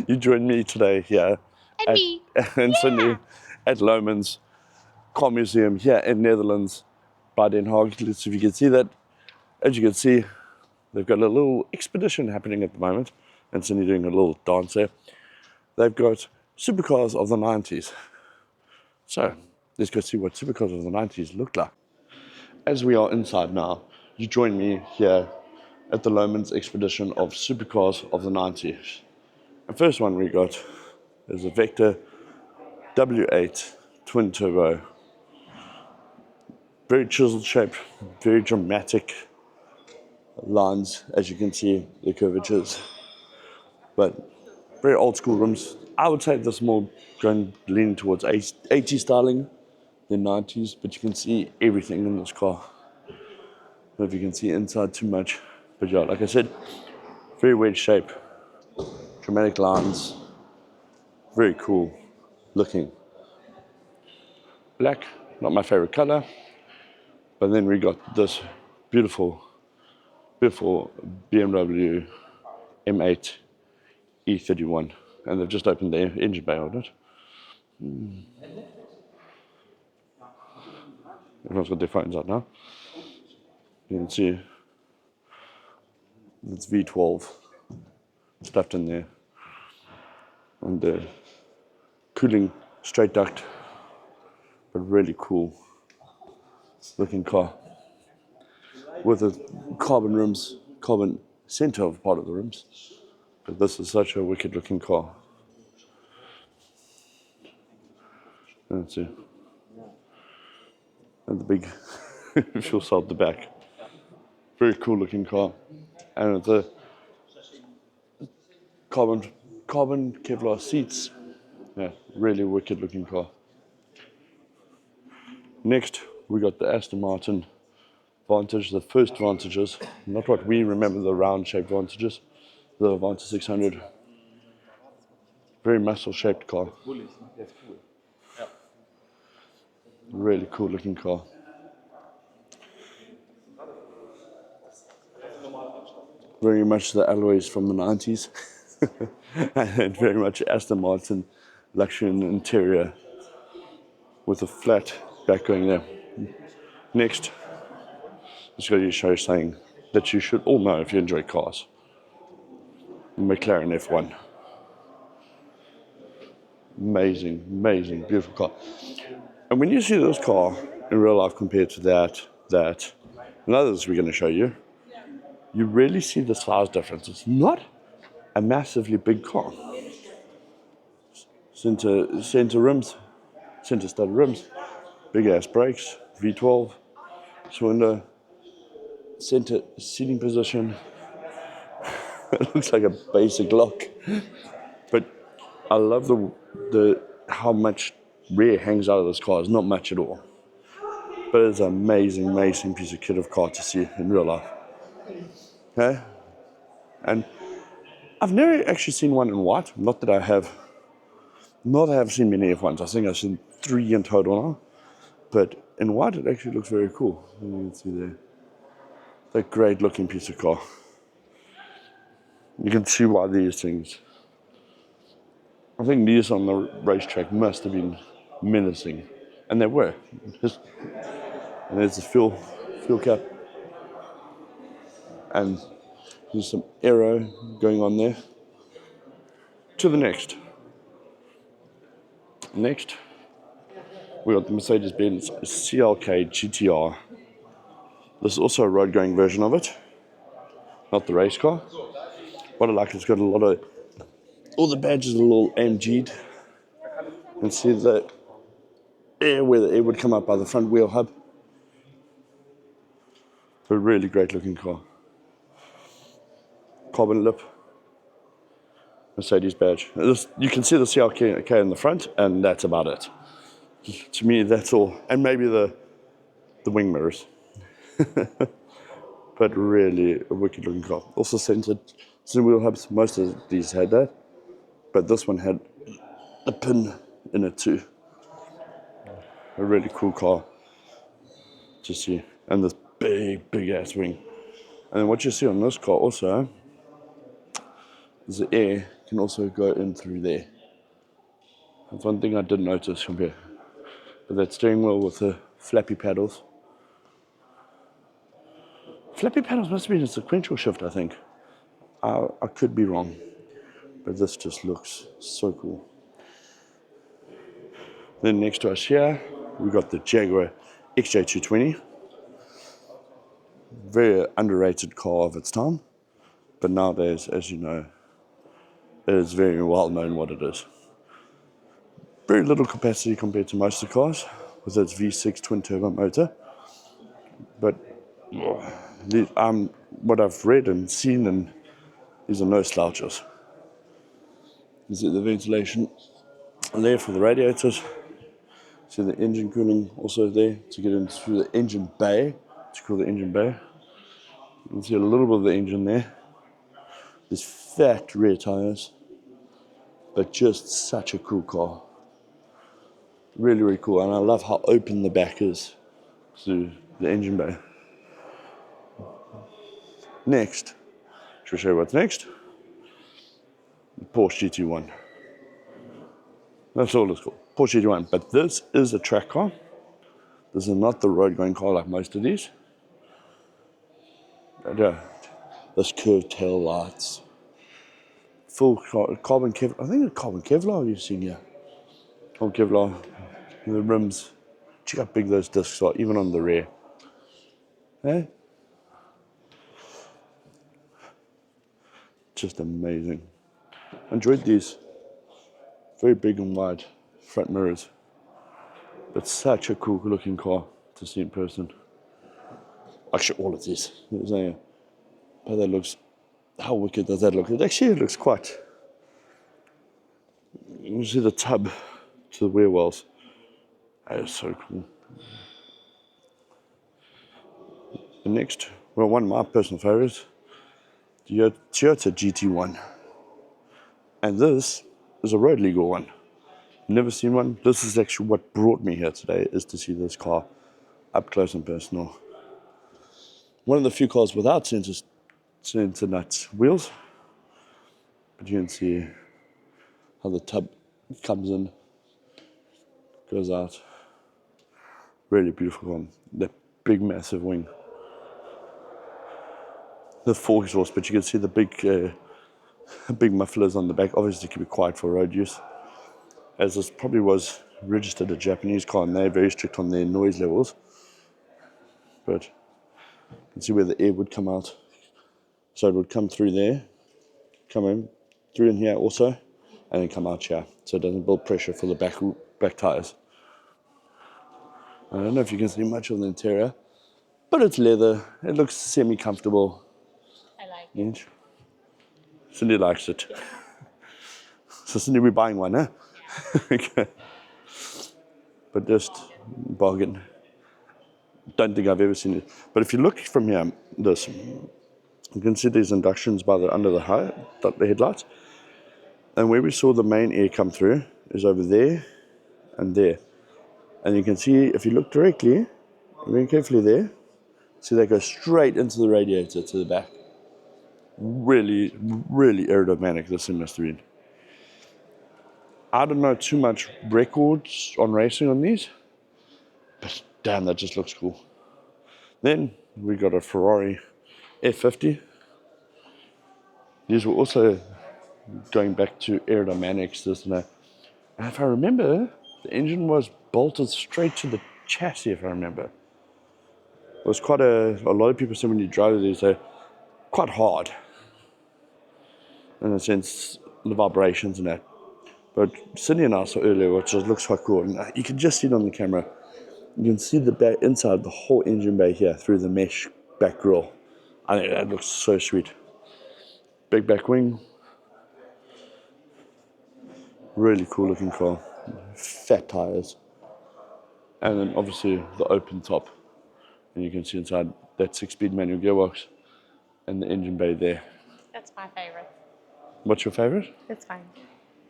You joined me today here in Sydney at Louwman's Car Museum here in Netherlands by Den Haag. Let's see if you can see that. As you can see, they've got a little expedition happening at the moment, and Sydney doing a little dance there. They've got supercars of the 90s. So let's go see what supercars of the 90s look like. As we are inside now, you join me here at the Louwman's expedition of supercars of the 90s. The first one we got is a Vector W8 twin turbo. Very chiseled shape, very dramatic lines, as you can see, the curvatures. But very old school rims. I would say this more going leaning towards 80s styling than 90s, but you can see everything in this car. I don't know if you can see inside too much, but yeah, like I said, very weird shape, dramatic lines, very cool looking. Black, not my favorite color, but then we got this beautiful BMW M8 E31, and they've just opened the engine bay on it. Everyone's got their phones out now. You can see it's V12 stuffed in there, and the cooling straight duct, but really cool looking car with the carbon rims, carbon center of part of the rims. But this is such a wicked looking car. Let's see. And the big fuel cell at the back. Very cool looking car. And the carbon Kevlar seats. Yeah, really wicked looking car. Next, we got the Aston Martin Vantage, the first Vantages. Not what we remember, the round shaped Vantages. The Vantage 600. Very muscle shaped car. Really cool looking car. Very much the alloys from the 90s. And very much Aston Martin luxury in the interior with a flat back going there. Next, just going to show you something that you should all know if you enjoy cars. McLaren F1. Amazing, amazing, beautiful car. And when you see this car in real life compared to that, and others we're going to show you, you really see the size difference. It's not a massively big car. Center rims, center stud rims, big ass brakes, V12, window, center seating position. It looks like a basic lock, but I love the how much rear hangs out of this car. It's not much at all, but it's an amazing piece of kit of car to see in real life. Okay, and I've never actually seen one in white. Not that I have seen many F1s. I think I've seen 3 in total now, but in white it actually looks very cool. You can see there, a great looking piece of car. You can see why these things. I think these on the racetrack must have been menacing, and they were. And there's the fuel cap, and there's some aero going on there. To the next. Next, we got the Mercedes-Benz CLK GTR. This is also a road-going version of it, not the race car. What I like, it's got a lot of, all the badges are a little AMG'd. You can see the air, where the air would come up by the front wheel hub. A really great looking car. Carbon lip, Mercedes badge. You can see the CLK in the front, and that's about it. To me, that's all. And maybe the wing mirrors. But really a wicked looking car. Also centered wheel hubs. Most of these had that, but this one had a pin in it too. A really cool car to see. And this big ass wing. And then what you see on this car also is the air can also go in through there. That's one thing I didn't notice from here. But that steering wheel with the flappy paddles. Flappy paddles must have been a sequential shift, I think. I could be wrong, but this just looks so cool. Then next to us here, we've got the Jaguar XJ220. Very underrated car of its time, but nowadays, as you know, it is very well known what it is. Very little capacity compared to most of the cars, with its V6 twin turbo motor. But what I've read and seen, and these are no slouches. You see the ventilation there for the radiators. See the engine cooling also there to get in through the engine bay, to cool the engine bay. You can see a little bit of the engine there. These fat rear tires, but just such a cool car. Really, really cool, and I love how open the back is to the engine bay. Next, should we show you what's next? The Porsche GT1. That's all it's called, Porsche GT1. But this is a track car. This is not the road going car like most of these. Yeah, this curved tail lights. Full carbon Kevlar. I think it's carbon Kevlar you've seen here. Carbon Kevlar. The rims. Check how big those discs are, even on the rear. Eh? Just amazing. Enjoyed these. Very big and wide front mirrors. But such a cool looking car to see in person. Actually, all of these. But that looks, how wicked does that look? It actually looks quite. You see the tub to the wheel wells. That is so cool. The next, well, one of my personal favorites, the Toyota GT1. And this is a road legal one. Never seen one. This is actually what brought me here today, is to see this car up close and personal. One of the few cars without center nuts wheels. But you can see how the tub comes in, goes out. Really beautiful car. That big massive wing. The 4 exhaust, but you can see the big mufflers on the back, obviously to keep it quiet for road use. As this probably was registered a Japanese car, and they're very strict on their noise levels. But you can see where the air would come out. So it would come through there, come in, through in here also, and then come out here. So it doesn't build pressure for the back tires. I don't know if you can see much of the interior, but it's leather. It looks semi-comfortable. I like it. Cindy likes it. So Cindy, we're buying one, huh? Yeah. Okay. But just bargain. Don't think I've ever seen it. But if you look from here, you can see these inductions under the headlights. And where we saw the main air come through is over there and there. And you can see, if you look directly, very carefully there, see they go straight into the radiator to the back. Really, really aerodynamic, this thing must have been. I don't know too much records on racing on these, but damn, that just looks cool. Then we got a Ferrari F50. These were also going back to aerodynamics, this and that. And if I remember, the engine was bolted straight to the chassis, if I remember. It was quite a lot of people say when you drive these, they're quite hard. In a sense, the vibrations and that. But Cindy and I saw earlier, which just looks quite cool. And you can just see it on the camera. You can see the back inside the whole engine bay here through the mesh back grille. I think that looks so sweet. Big back wing. Really cool looking car. Fat tires. And then obviously the open top. And you can see inside that 6-speed manual gearbox and the engine bay there. That's my favorite. What's your favorite? That's fine.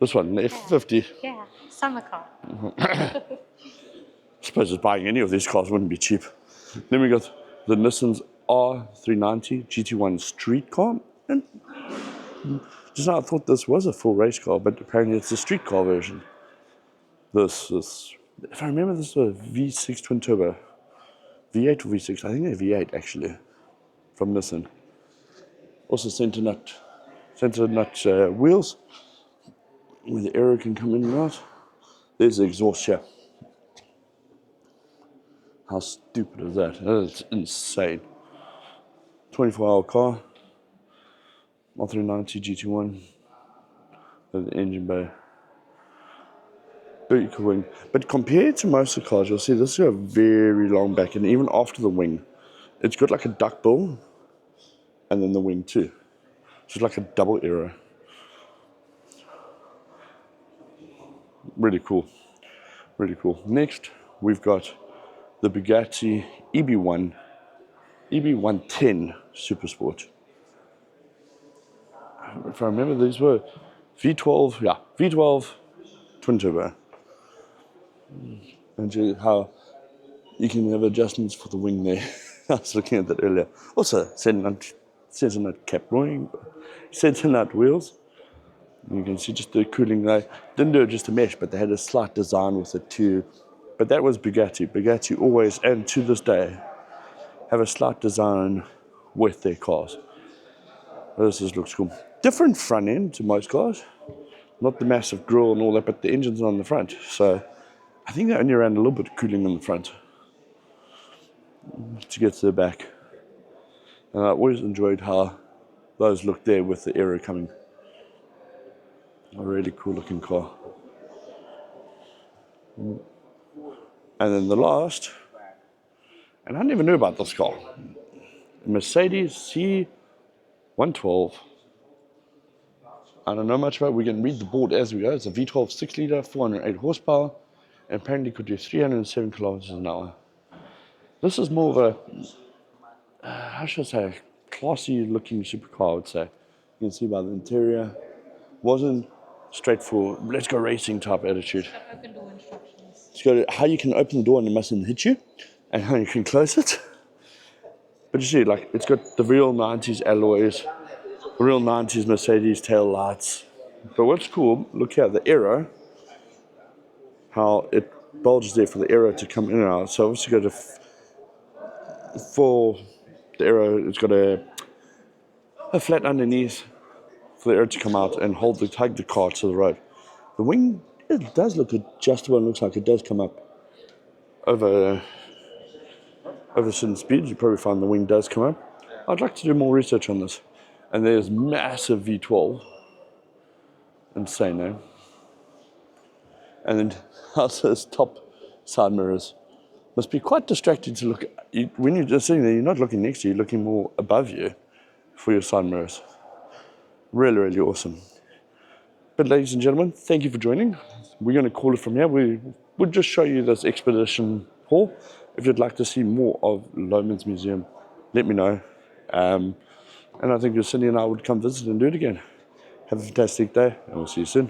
This one, the F50. Yeah, summer car. I suppose just buying any of these cars wouldn't be cheap. Then we got the Nissan R390 GT1 street car. And Just now I thought this was a full race car, but apparently it's a street car version. This is, if I remember, this was a V6 twin turbo. V8 or V6, I think they're V8 actually, from Nissan. Also center nut wheels, where the aero can come in and out. There's the exhaust here. How stupid is that? That is insane. 24-hour car. R390 GT1. The engine bay. Big wing. But compared to most of the cars, you'll see this is a very long back, and even after the wing, it's got like a duck bill, and then the wing too. So it's like a double aero. Really cool. Really cool. Next, we've got the Bugatti EB110 Supersport. If I remember, these were V12 twin turbo. And how you can have adjustments for the wing there. I was looking at that earlier. Also, center nut cap wing, center nut wheels. And you can see just the cooling. They didn't do it just a mesh, but they had a slight design with it too. But that was Bugatti. Bugatti always, and to this day, have a slight design with their cars. This just looks cool. Different front end to most cars. Not the massive grille and all that, but the engine's on the front. So I think they only ran a little bit of cooling in the front to get to the back. And I always enjoyed how those look there with the aero coming. A really cool looking car. And then the last, and I never knew about this car, Mercedes C112. I don't know much about it. We can read the board as we go. It's a V12 6-litre, 408 horsepower, and apparently could do 307 kilometers an hour. This is more of a, how should I say, classy looking supercar, I would say. You can see by the interior. Wasn't straightforward, let's go racing type attitude. Open door instructions. It's got how you can open the door and it mustn't hit you, and how you can close it. But you see, like, it's got the real 90s alloys, the real 90s Mercedes tail lights. But what's cool, look here, the aero, how it bulges there for the aero to come in and out. So obviously got for the aero, it's got a flat underneath for the aero to come out and hug the car to the road. The wing, it does look adjustable and looks like it does come up over certain speeds. You probably find the wing does come up. I'd like to do more research on this. And there's massive V12. Insane, eh? And then also his top side mirrors. Must be quite distracting to look at. When you're just sitting there, you're not looking next to you, you're looking more above you for your side mirrors. Really, really awesome. But ladies and gentlemen, thank you for joining. We're going to call it from here. We'll just show you this expedition haul. If you'd like to see more of Louwman's Museum, let me know. And I think Cindy and I would come visit and do it again. Have a fantastic day, and we'll see you soon.